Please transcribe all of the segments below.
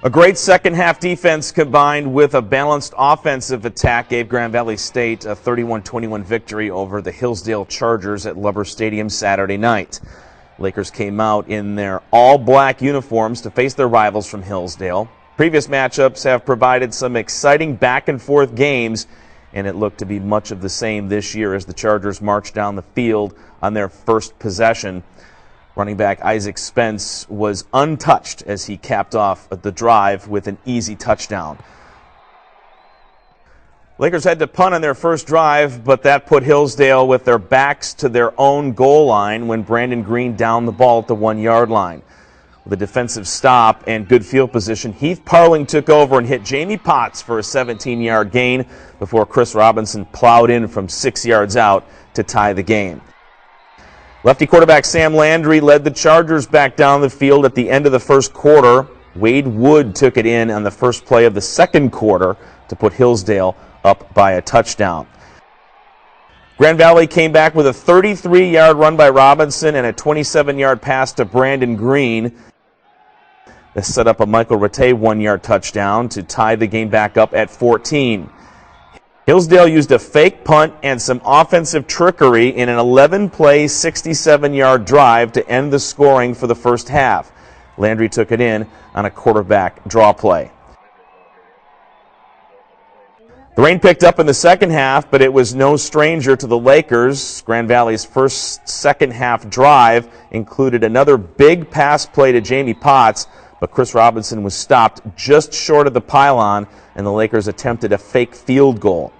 A great second-half defense combined with a balanced offensive attack gave Grand Valley State a 31-21 victory over the Hillsdale Chargers at Lubbers Stadium Saturday night. Lakers came out in their all-black uniforms to face their rivals from Hillsdale. Previous matchups have provided some exciting back-and-forth games, and it looked to be much of the same this year as the Chargers marched down the field on their first possession. Running back Isaac Spence was untouched as he capped off the drive with an easy touchdown. Lakers had to punt on their first drive, but that put Hillsdale with their backs to their own goal line when Brandon Green downed the ball at the 1-yard line. With a defensive stop and good field position, Heath Parling took over and hit Jamie Potts for a 17-yard gain before Chris Robinson plowed in from 6 yards out to tie the game. Lefty quarterback Sam Landry led the Chargers back down the field at the end of the first quarter. Wade Wood took it in on the first play of the second quarter to put Hillsdale up by a touchdown. Grand Valley came back with a 33-yard run by Robinson and a 27-yard pass to Brandon Green. This set up a Michael Rattay 1-yard touchdown to tie the game back up at 14. Hillsdale used a fake punt and some offensive trickery in an 11-play, 67-yard drive to end the scoring for the first half. Landry took it in on a quarterback draw play. The rain picked up in the second half, but it was no stranger to the Lakers. Grand Valley's first second-half drive included another big pass play to Jamie Potts, but Chris Robinson was stopped just short of the pylon, and the Lakers attempted a fake field goal.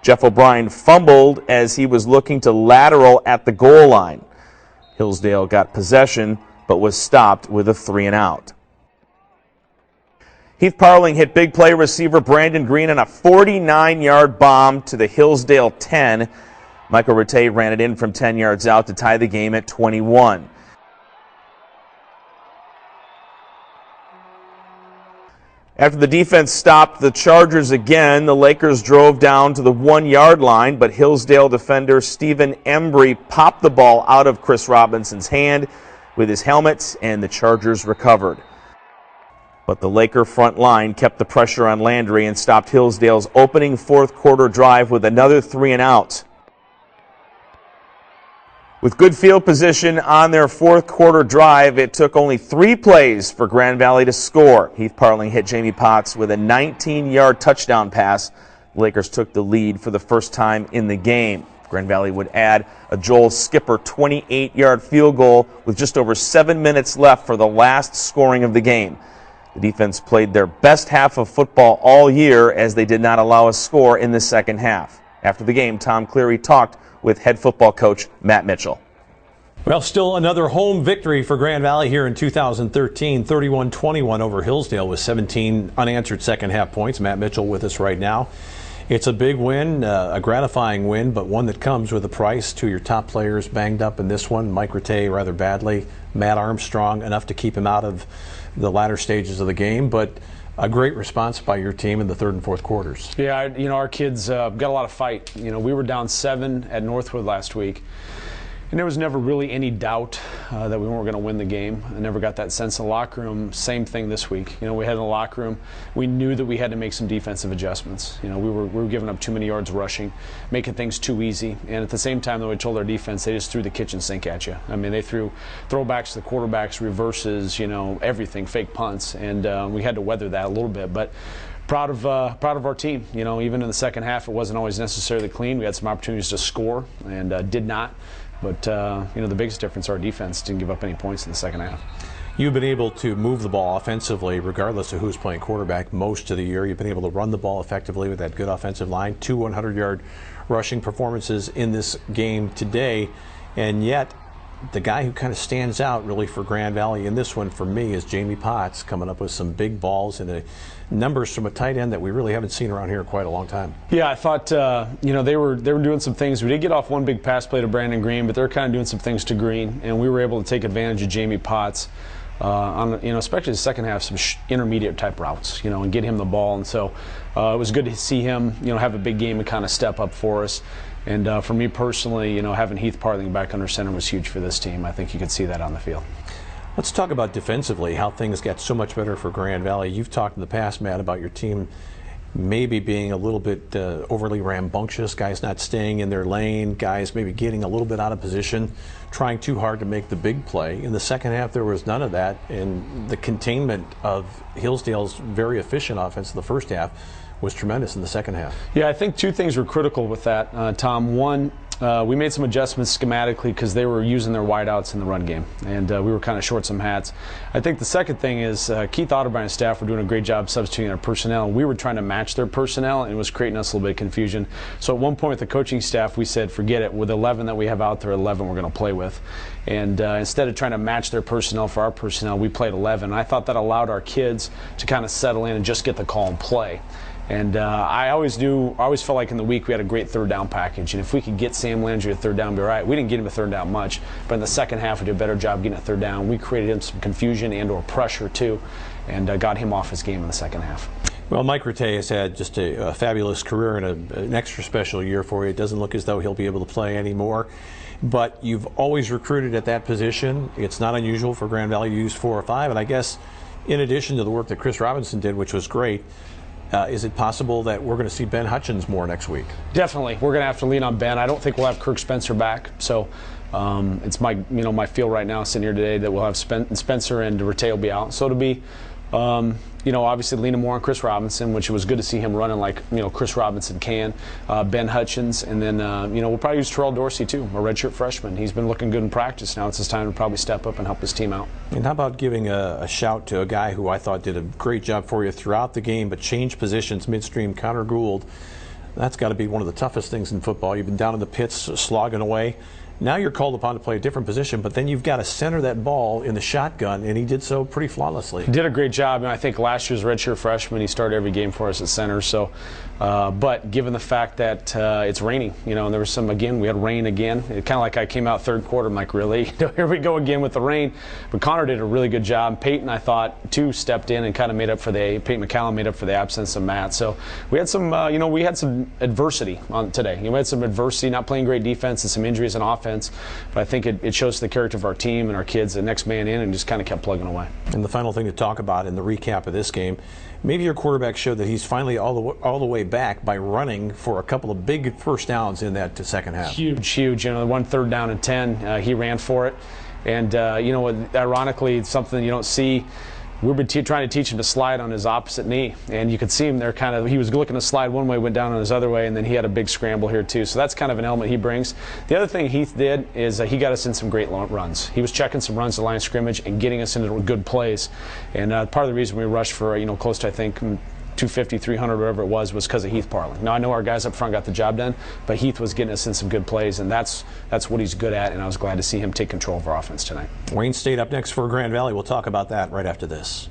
Jeff O'Brien fumbled as he was looking to lateral at the goal line. Hillsdale got possession, but was stopped with a 3-and-out. Heath Parling hit big play receiver Brandon Green on a 49-yard bomb to the Hillsdale 10. Michael Rattay ran it in from 10 yards out to tie the game at 21. After the defense stopped the Chargers again, the Lakers drove down to the 1-yard line, but Hillsdale defender Stephen Embry popped the ball out of Chris Robinson's hand with his helmet, and the Chargers recovered. But the Laker front line kept the pressure on Landry and stopped Hillsdale's opening fourth quarter drive with another 3-and-out. With good field position on their fourth quarter drive, it took only 3 plays for Grand Valley to score. Heath Parling hit Jamie Potts with a 19-yard touchdown pass. The Lakers took the lead for the first time in the game. Grand Valley would add a Joel Skipper 28-yard field goal with just over 7 minutes left for the last scoring of the game. The defense played their best half of football all year as they did not allow a score in the second half. After the game, Tom Cleary talked with head football coach Matt Mitchell. Well, still another home victory for Grand Valley here in 2013, 31-21 over Hillsdale with 17 unanswered second half points. Matt Mitchell with us right now. It's a big win, a gratifying win, but one that comes with a price. 2 of your top players banged up in this one. Mike Rattay rather badly. Matt Armstrong enough to keep him out of the latter stages of the game, but a great response by your team in the third and fourth quarters. Yeah, our kids got a lot of fight. We were down 7 at Northwood last week, and there was never really any doubt that we weren't going to win the game. I never got that sense in the locker room. Same thing this week. We had in the locker room, we knew that we had to make some defensive adjustments. We were giving up too many yards rushing, making things too easy, and at the same time, though, we told our defense they just threw the kitchen sink at you. I mean, they threw throwbacks to the quarterbacks, reverses, everything, fake punts, and we had to weather that a little bit, but. Proud of our team. Even in the second half, it wasn't always necessarily clean. We had some opportunities to score and did not. But the biggest difference, our defense didn't give up any points in the second half. You've been able to move the ball offensively, regardless of who's playing quarterback, most of the year. You've been able to run the ball effectively with that good offensive line. 2 100-yard rushing performances in this game today, and yet. The guy who kind of stands out really for Grand Valley in this one for me is Jamie Potts, coming up with some big balls and numbers from a tight end that we really haven't seen around here in quite a long time. Yeah, I thought they were doing some things. We did get off one big pass play to Brandon Green, but they're kind of doing some things to Green, and we were able to take advantage of Jamie Potts on especially the second half, some intermediate type routes, and get him the ball. And so it was good to see him have a big game and kind of step up for us. And for me personally, having Heath Parling back under center was huge for this team. I think you could see that on the field. Let's talk about defensively, how things got so much better for Grand Valley. You've talked in the past, Matt, about your team maybe being a little bit overly rambunctious, guys not staying in their lane, guys maybe getting a little bit out of position, trying too hard to make the big play. In the second half, there was none of that, and the containment of Hillsdale's very efficient offense in the first half was tremendous in the second half. Yeah, I think two things were critical with that, Tom. One, we made some adjustments schematically because they were using their wideouts in the run game, and we were kind of short some hats. I think the second thing is Keith Otterbein and staff were doing a great job substituting our personnel, and we were trying to match their personnel, and it was creating us a little bit of confusion. So at one point with the coaching staff, we said, forget it. With 11 that we have out there, 11 we're going to play with. And instead of trying to match their personnel for our personnel, we played 11. And I thought that allowed our kids to kind of settle in and just get the call and play. And I always felt like in the week we had a great third down package. And if we could get Sam Landry a third down, we'd be all right. We didn't get him a third down much, but in the second half we did a better job getting a third down. We created him some confusion and or pressure too, and got him off his game in the second half. Well, Mike Rattay has had just a fabulous career and an extra special year for you. It doesn't look as though he'll be able to play anymore. But you've always recruited at that position. It's not unusual for Grand Valley to use 4 or 5. And I guess in addition to the work that Chris Robinson did, which was great, is it possible that we're going to see Ben Hutchins more next week? Definitely. We're going to have to lean on Ben. I don't think we'll have Kirk Spencer back. So it's my feel right now sitting here today that we'll have Spencer and Rattay will be out. So it'll be obviously leaning more on Chris Robinson, which was good to see him running like Chris Robinson can. Ben Hutchins, and then we'll probably use Terrell Dorsey too, a redshirt freshman. He's been looking good in practice. Now it's his time to probably step up and help his team out. And how about giving a shout to a guy who I thought did a great job for you throughout the game, but changed positions midstream, Connor Gould. That's got to be one of the toughest things in football. You've been down in the pits slogging away. Now you're called upon to play a different position, but then you've got to center that ball in the shotgun, and he did so pretty flawlessly. He did a great job, and I think last year's redshirt freshman, he started every game for us at center. So, but given the fact that it's raining, and there was we had rain again. It kind of like I came out third quarter, I'm like, really? Here we go again with the rain. But Connor did a really good job. Peyton, I thought, too, stepped in and kind of Peyton McCallum made up for the absence of Matt. So we had some, we had some adversity on today. We had some adversity, not playing great defense and some injuries in offense. But I think it shows the character of our team and our kids, the next man in, and just kind of kept plugging away. And the final thing to talk about in the recap of this game, maybe your quarterback showed that he's finally all the way back by running for a couple of big first downs in that second half. Huge. The one 3rd down and 10, he ran for it. And, ironically, it's something you don't see. We've been trying to teach him to slide on his opposite knee, and you could see him there he was looking to slide one way, went down on his other way, and then he had a big scramble here too. So that's kind of an element he brings. The other thing Heath did is he got us in some great runs. He was checking some runs to line of scrimmage and getting us into good plays. And part of the reason we rushed for close to, I think, 250, 300, whatever it was because of Heath Parling. Now I know our guys up front got the job done, but Heath was getting us in some good plays, and that's what he's good at, and I was glad to see him take control of our offense tonight. Wayne State up next for Grand Valley. We'll talk about that right after this.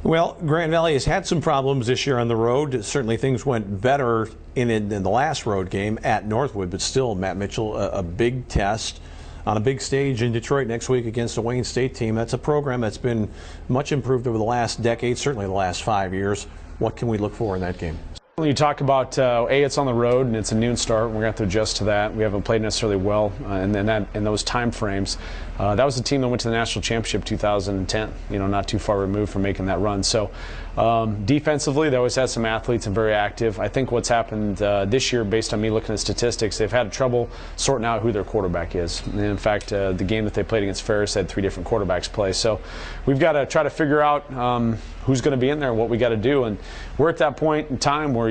Well, Grand Valley has had some problems this year on the road. Certainly things went better in the last road game at Northwood, but still, Matt Mitchell, a big test on a big stage in Detroit next week against a Wayne State team. That's a program that's been much improved over the last decade, certainly the last 5 years. What can we look for in that game? You talk about it's on the road and it's a noon start. We're going to have to adjust to that. We haven't played necessarily well in those time frames. That was the team that went to the national championship 2010. Not too far removed from making that run. So defensively, they always had some athletes and very active. I think what's happened this year, based on me looking at statistics, they've had trouble sorting out who their quarterback is. And in fact, the game that they played against Ferris had 3 different quarterbacks play. So we've got to try to figure out who's going to be in there and what we got to do. And we're at that point in time where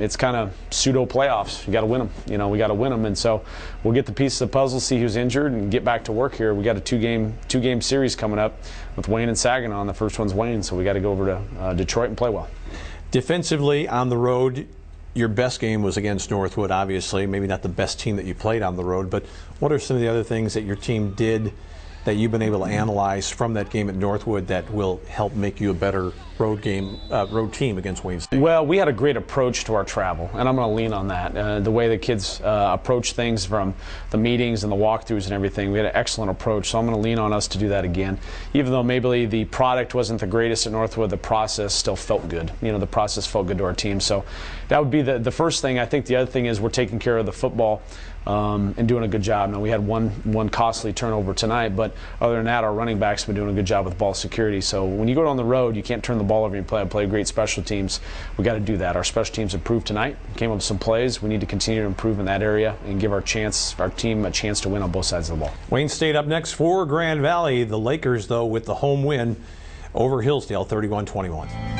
it's kind of pseudo playoffs. You got to win them. We got to win them. And so we'll get the pieces of the puzzle, see who's injured, and get back to work here. We got a two game series coming up with Wayne and Saginaw. The first one's Wayne, so we got to go over to Detroit and play well. Defensively on the road, your best game was against Northwood, obviously. Maybe not the best team that you played on the road, but what are some of the other things that your team did that you've been able to analyze from that game at Northwood that will help make you a better road team against Wayne State? Well, we had a great approach to our travel, and I'm going to lean on that. The way the kids approach things from the meetings and the walkthroughs and everything, we had an excellent approach, so I'm going to lean on us to do that again. Even though maybe the product wasn't the greatest at Northwood, the process still felt good. You know, the process felt good to our team. So that would be the first thing. I think the other thing is we're taking care of the football and doing a good job. Now, we had one costly turnover tonight, but other than that, our running backs have been doing a good job with ball security. So when you go on the road, you can't turn the ball over and play great special teams. We got to do that. Our special teams improved tonight, came up with some plays. We need to continue to improve in that area and give our team a chance to win on both sides of the ball. Wayne State up next for Grand Valley. The Lakers, though, with the home win over Hillsdale, 31-21.